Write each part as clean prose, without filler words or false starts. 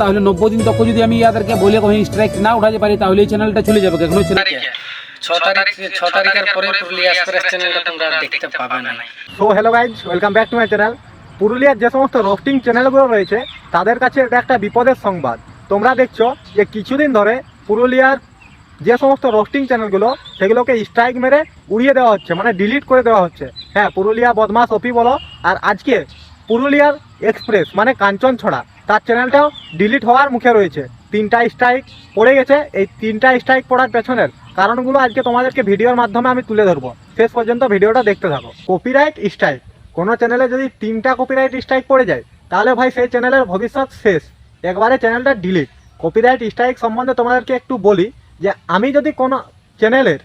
তাহলে 90 দিন তক যদি আমি ইয়াদেরকে বলে কখনো স্ট্রাইক না উঠাতে পারি তাহলে এই চ্যানেলটা চলে যাবে। এখনো চ্যানেল 6 তারিখের পরে পুরুলিয়া এক্সপ্রেস চ্যানেলটা তোমরা দেখতে পাবে না। So hello guys, welcome back to my channel. পুরুলিয়ার যে সমস্ত রোস্টিং চ্যানেলগুলো রয়েছে তাদের কাছে এটা একটা বিপদের সংবাদ। তোমরা দেখছো যে কিছুদিন ধরে পুরুলিয়ার যে সমস্ত রোস্টিং চ্যানেলগুলো সেগুলোকে স্ট্রাইক মেরে উড়িয়ে দেওয়া হচ্ছে, মানে ডিলিট করে দেওয়া হচ্ছে। হ্যাঁ, পুরুলিয়া বদমাস ওপি বলো, আর আজকে পুরুলিয়ার এক্সপ্রেস মানে কাঞ্চন ছড়া তার চ্যানেলটাও ডিলিট হওয়ার মুখে রয়েছে। 3টা স্ট্রাইক পড়ে গেছে। এই 3টা স্ট্রাইক পড়ার পেছনের কারণগুলো আজকে তোমাদেরকে ভিডিওর মাধ্যমে আমি তুলে ধরবো। শেষ পর্যন্ত ভিডিওটা দেখতে থাকো। কপিরাইট স্ট্রাইক, কোনো চ্যানেলে যদি 3টা কপিরাইট স্ট্রাইক পড়ে যায় তাহলে ভাই সেই চ্যানেলের ভবিষ্যৎ শেষ, একবারে চ্যানেলটা ডিলিট। কপিরাইট স্ট্রাইক সম্বন্ধে তোমাদেরকে একটু বলি যে আমি যদি কোনো চ্যানেলের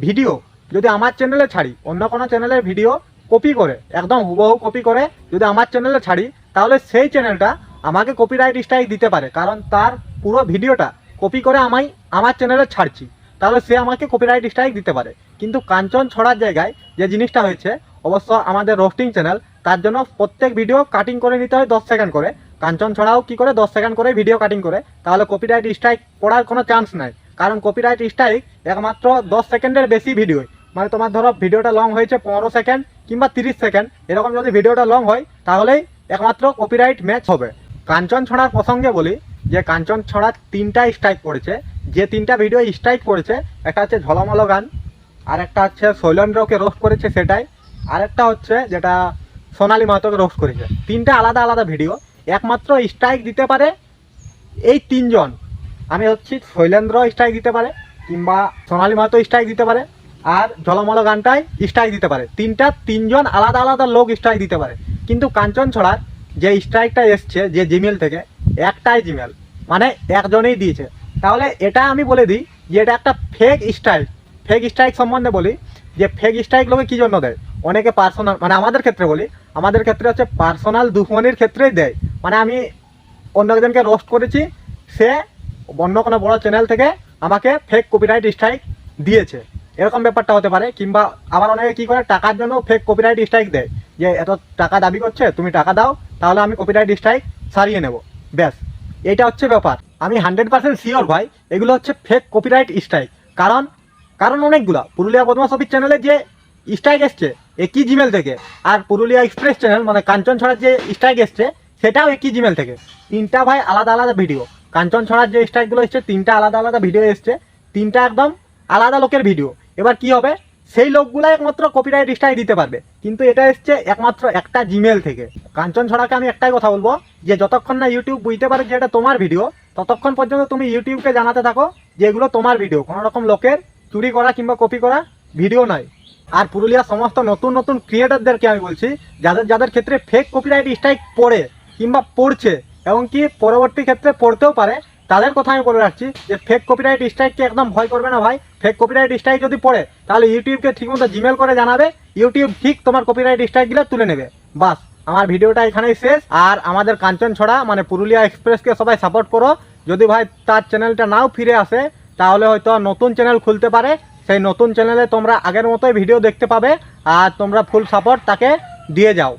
ভিডিও যদি আমার চ্যানেলে ছাড়ি, অন্য কোনো চ্যানেলের ভিডিও কপি করে একদম হুবহু কপি করে যদি আমার চ্যানেলে ছাড়ি তাহলে সেই চ্যানেলটা আমাকে কপিরাইট স্ট্রাইক দিতে পারে, কারণ তার পুরো ভিডিওটা কপি করে আমি আমার চ্যানেলে ছাড়ছি, তাহলে সে আমাকে কপিরাইট স্ট্রাইক দিতে পারে। কিন্তু কাঞ্চন ছড়ার জায়গায় যে জিনিসটা হয়েছে, অবশ্য আমাদের রোস্টিং চ্যানেল, তার জন্য প্রত্যেক ভিডিও কাটিং করে নিতে হয় 10 সেকেন্ড করে। কাঞ্চন ছড়াও কি করে 10 সেকেন্ড করে ভিডিও কাটিং করে, তাহলে কপিরাইট স্ট্রাইক পড়ার কোনো চান্স নাই। কারণ কপিরাইট স্ট্রাইক একমাত্র 10 সেকেন্ডের বেশি ভিডিও, মানে তোমার ধরো ভিডিওটা লং হয়েছে 15 সেকেন্ড কিংবা 30 সেকেন্ড, এরকম যদি ভিডিওটা লং হয় তাহলেই একমাত্র কপিরাইট ম্যাচ হবে। কাঞ্চন ছড়ার প্রসঙ্গে বলি যে কাঞ্চন ছড়ার 3টা স্ট্রাইক পড়েছে। যে 3টা ভিডিও স্ট্রাইক পড়েছে, একটা হচ্ছে ঝলমল গান, আর একটা হচ্ছে শৈলেন্দ্রকে রোস্ট করেছে সেটাই, আর একটা হচ্ছে যেটা সোনালী মাহাতোকে রোস্ট করেছে। 3টা আলাদা আলাদা ভিডিও, একমাত্র স্ট্রাইক দিতে পারে এই 3জন। আমি হচ্ছি শৈলেন্দ্র স্ট্রাইক দিতে পারে, কিংবা সোনালী মাহাতো স্ট্রাইক দিতে পারে, আর ঝলমল গানটাই স্ট্রাইক দিতে পারে। 3জন আলাদা আলাদা লোক স্ট্রাইক দিতে পারে। কিন্তু কাঞ্চন ছড়ার যে স্ট্রাইকটা এসছে যে জিমেল থেকে, একটাই জিমেল, মানে একজনেই দিয়েছে। তাহলে এটা আমি বলে দিই যে এটা একটা ফেক স্ট্রাইক। ফেক স্ট্রাইক সম্বন্ধে বলি যে ফেক স্ট্রাইক লোকে কী জন্য দেয়, অনেকে পার্সোনাল, মানে আমাদের ক্ষেত্রে বলি, আমাদের ক্ষেত্রে হচ্ছে পার্সোনাল দুশ্মনির ক্ষেত্রেই দেয়। মানে আমি অন্য একজনকে রোস্ট করেছি, সে অন্য কোনো বড় চ্যানেল থেকে আমাকে ফেক কপিরাইট স্ট্রাইক দিয়েছে, এরকম ব্যাপারটা হতে পারে। কিংবা আবার অনেকে কী করে, টাকার জন্য ফেক কপিরাইট স্ট্রাইক দেয়, যে এত টাকা দাবি করছে, তুমি টাকা দাও তাহলে আমি কপিরাইট স্ট্রাইক সারিয়ে নেব, ব্যাস। এটা হচ্ছে ব্যাপার। আমি 100% শিওর ভাই এগুলো হচ্ছে ফেক কপিরাইট স্ট্রাইক। কারণ অনেকগুলো পুরুলিয়া বদমাস অফিস চ্যানেলে যে স্ট্রাইক এসছে একই জিমেল থেকে, আর পুরুলিয়া এক্সপ্রেস চ্যানেল মানে কাঞ্চন ছড়ার যে স্ট্রাইক এসছে সেটাও একই জিমেল থেকে। 3টা ভাই আলাদা আলাদা ভিডিও। কাঞ্চন ছড়ার যে স্ট্রাইকগুলো এসছে 3টা আলাদা আলাদা ভিডিও এসছে, 3টা একদম আলাদা লোকের ভিডিও। এবার কি হবে, সেই লোকগুলো একমাত্র কপিরাইট স্ট্রাইক দিতে পারবে, কিন্তু এটা এসছে একমাত্র একটা জিমেল থেকে। কাঞ্চন ছড়াকে আমি একটাই কথা বলবো যে যতক্ষণ না ইউটিউব বুঝতে পারে যে এটা তোমার ভিডিও, ততক্ষণ পর্যন্ত তুমি ইউটিউবকে জানাতে থাকো যে এগুলো তোমার ভিডিও, কোনো রকম লোকের চুরি করা কিংবা কপি করা ভিডিও নয়। আর পুরুলিয়ার সমস্ত নতুন নতুন ক্রিয়েটারদেরকে আমি বলছি, যাদের ক্ষেত্রে ফেক কপিরাইট স্ট্রাইক পড়ে কিংবা পড়ছে, এবং কি পরবর্তী ক্ষেত্রে পড়তেও পারে, তাদের কথা আমি বলে রাখছি যে ফেক কপিরাইট স্ট্রাইককে একদম ভয় করবে না ভাই। ফেক কপিরাইট স্ট্রাইক যদি পড়ে তাহলে ইউটিউবকে ঠিকমতো জিমেল করে জানাবে, ইউটিউব ঠিক তোমার কপিরাইট স্ট্রাইকগুলো তুলে নেবে। বাস, আমার ভিডিওটা এখানেই শেষ। আর আমাদের কাঞ্চন ছড়া মানে পুরুলিয়া এক্সপ্রেসকে সবাই সাপোর্ট করো। যদি ভাই তার চ্যানেলটা নাও ফিরে আসে তাহলে হয়তো নতুন চ্যানেল খুলতে পারে, সেই নতুন চ্যানেলে তোমরা আগের মতোই ভিডিও দেখতে পাবে, আর তোমরা ফুল সাপোর্ট তাকে দিয়ে যাও।